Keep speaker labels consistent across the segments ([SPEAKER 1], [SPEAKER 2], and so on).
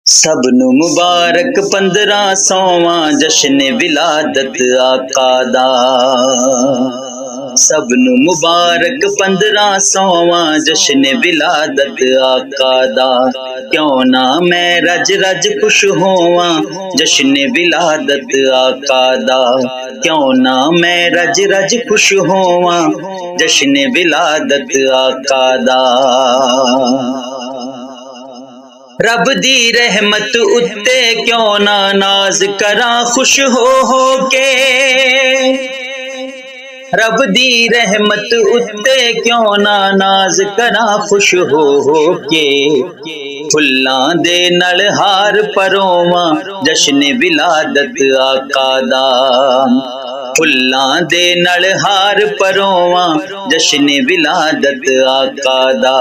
[SPEAKER 1] सबनू मुबारक 1500वां जश्न विलादत आका दा। सबनू मुबारक 1500वां जश्न विलादत आका दा। क्यों ना मैं रज रज खुश होवां जश्न विलादत आका दा। क्यों ना मैं रज रज खुश होवां जश्न विलादत आका दा। रब दी रहमत उत्ते क्यों ना नाज करा खुश हो के। रब दी रहमत उत्ते क्यों ना नाज करा खुश हो के। फुल्लां दे नल हार परोवां जश्न विलादत आका दा। फुल्लां दे नल हार परोवां जश्न विलादत आका दा।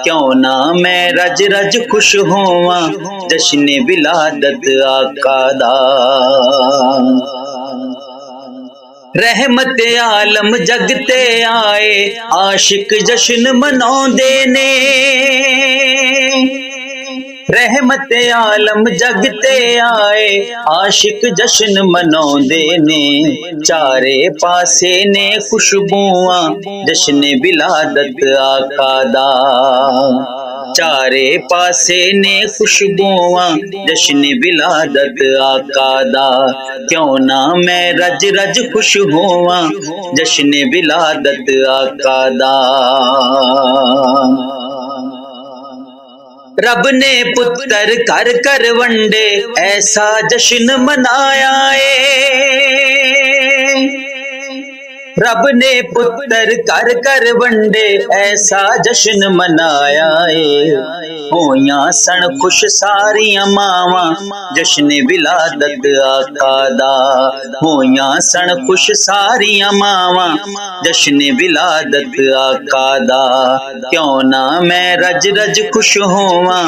[SPEAKER 1] क्यों ना मैं रज रज खुश होवां जश्न विलादत आका दा। रहमत आलम जगते आए आशिक जश्न मनाउंदे ने। रहमत आलम जगते आए आशिक जश्न मनाउंदे ने। चारे पासे ने खुशबूआं जश्न विलादत आका दा। चारे पासे ने खुशबूआं जश्न विलादत आका दा। क्यों ना मैं रज रज खुश होवां जश्न विलादत आका दा। रब ने पुत्र कर कर वंडे ऐसा जश्न मनाया रब ने पुत्र कर कर वंडे ऐसा जश्न मनाया होया सन खुश सारियां मावां जश्न विलादत आका दा। होया सन खुश सारियां मावां जश्न विलादत आका दा। क्यों ना मैं रज रज खुश होवां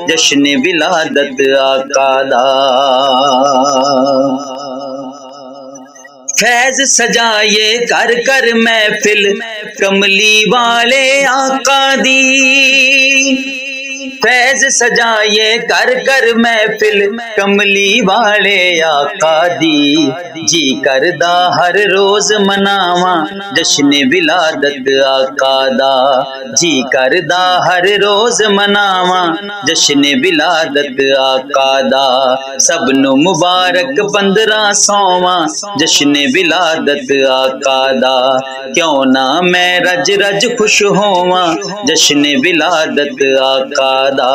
[SPEAKER 1] जश्न विलादत आका दा। फैज सजाए कर कर महफिल कमली वाले आका दी। फैज सजाए कर कर महफिल कमली वाले आका दी। जी करदा हर रोज मनावां जश्न विलादत आका दा। जी करदा हर रोज मनावां जश्न विलादत आका दा। सबनू मुबारक 1500वां जश्न विलादत आका दा। क्यों ना मैं रज रज खुश होवां जश्न विलादत आका दा।